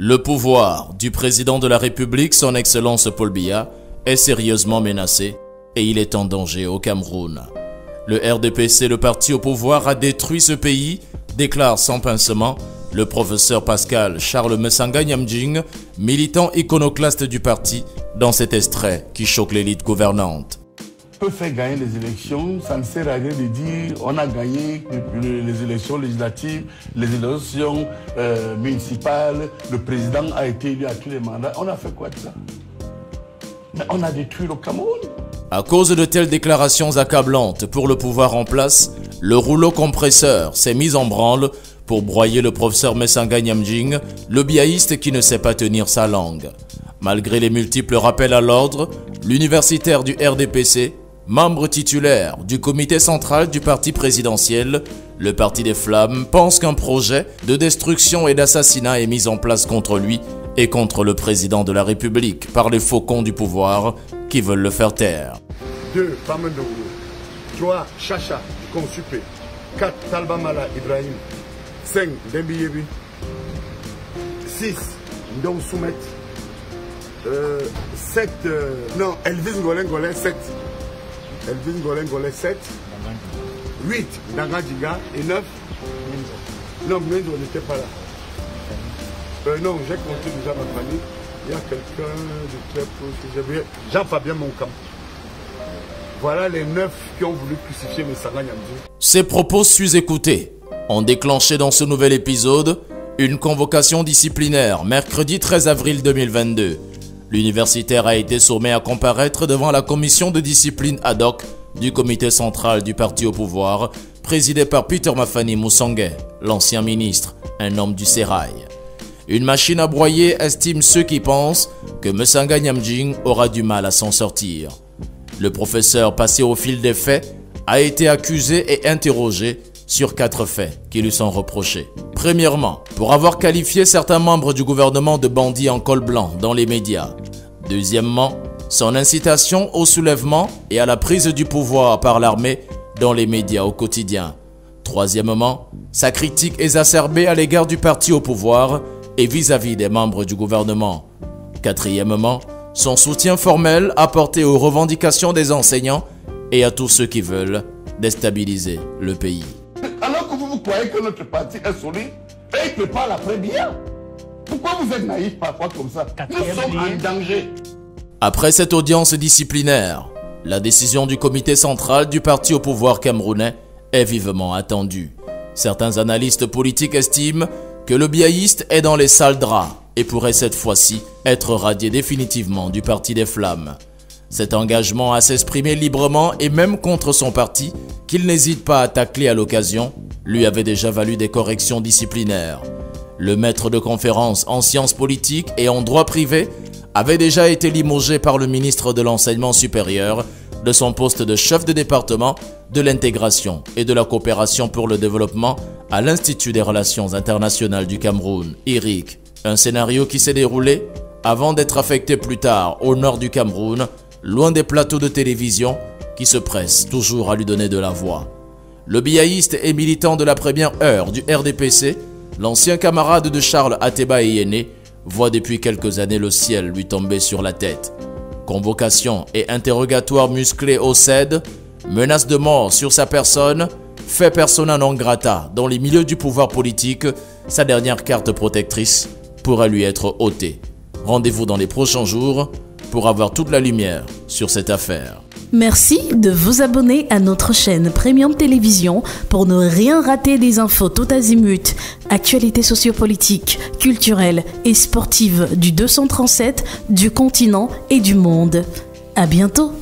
Le pouvoir du président de la République, son Excellence Paul Biya, est sérieusement menacé et il est en danger au Cameroun. Le RDPC, le parti au pouvoir, a détruit ce pays, déclare sans pincement le professeur Pascal Charles Mesanga Nyamdjing, militant iconoclaste du parti, dans cet extrait qui choque l'élite gouvernante. Peut faire gagner les élections, ça ne sert à rien de dire on a gagné les élections législatives, les élections municipales, le président a été élu à tous les mandats. On a fait quoi de ça? Mais on a détruit le Cameroun. À cause de telles déclarations accablantes pour le pouvoir en place, le rouleau compresseur s'est mis en branle pour broyer le professeur Mesanga Nyamdjing, le biaïste qui ne sait pas tenir sa langue. Malgré les multiples rappels à l'ordre, l'universitaire du RDPC, membre titulaire du comité central du parti présidentiel, le Parti des Flammes, pense qu'un projet de destruction et d'assassinat est mis en place contre lui et contre le président de la République par les faucons du pouvoir qui veulent le faire taire. 2. Bamendongo. 3. Chacha, Consupé. 4. Talbamala Ibrahim. 5. Dembiyebi. 6. Ndong Soumet. 7. Non, Elvis Ngolin 7. Elvis Ngolin 7. 8. Dangadjiga. Et 9. Non, Menzo n'était pas là. Non, j'ai compté déjà ma famille. Il y a quelqu'un de très proche. Jean-Fabien Moncam. Voilà les 9 qui ont voulu crucifier Mesanga Nyamdjing. Ces propos sus-écoutés ont déclenché dans ce nouvel épisode une convocation disciplinaire mercredi 13 avril 2022. L'universitaire a été sommé à comparaître devant la commission de discipline ad hoc du comité central du parti au pouvoir, présidé par Peter Mafani Moussangué, l'ancien ministre, un homme du sérail. Une machine à broyer estime ceux qui pensent que Mesanga Nyamdjing aura du mal à s'en sortir. Le professeur, passé au fil des faits, a été accusé et interrogé sur 4 faits qui lui sont reprochés. Premièrement, pour avoir qualifié certains membres du gouvernement de bandits en col blanc dans les médias. Deuxièmement, son incitation au soulèvement et à la prise du pouvoir par l'armée dans les médias au quotidien. Troisièmement, sa critique exacerbée à l'égard du parti au pouvoir et vis-à-vis des membres du gouvernement. Quatrièmement, son soutien formel apporté aux revendications des enseignants et à tous ceux qui veulent déstabiliser le pays. Alors que vous croyez que notre parti est solide, et il prépare l'après-bien. Pourquoi vous êtes naïfs parfois comme ça? Nous sommes en danger. Après cette audience disciplinaire, la décision du comité central du parti au pouvoir camerounais est vivement attendue. Certains analystes politiques estiment que le biaïste est dans les sales draps et pourrait cette fois-ci être radié définitivement du Parti des Flammes. Cet engagement à s'exprimer librement et même contre son parti, qu'il n'hésite pas à tacler à l'occasion, lui avait déjà valu des corrections disciplinaires. Le maître de conférence en sciences politiques et en droit privé avait déjà été limogé par le ministre de l'Enseignement supérieur de son poste de chef de département de l'intégration et de la coopération pour le développement à l'Institut des Relations internationales du Cameroun, IRIC. Un scénario qui s'est déroulé avant d'être affecté plus tard au nord du Cameroun, loin des plateaux de télévision qui se pressent toujours à lui donner de la voix. Le biaïste et militant de la première heure du RDPC, l'ancien camarade de Charles Ateba Eyene, voit depuis quelques années le ciel lui tomber sur la tête. Convocation et interrogatoire musclé au CED, menace de mort sur sa personne, fait persona non grata dans les milieux du pouvoir politique, sa dernière carte protectrice pourrait lui être ôtée. Rendez-vous dans les prochains jours pour avoir toute la lumière sur cette affaire. Merci de vous abonner à notre chaîne Premium Télévision pour ne rien rater des infos tout azimut, actualités sociopolitiques, culturelles et sportives du 237, du continent et du monde. À bientôt.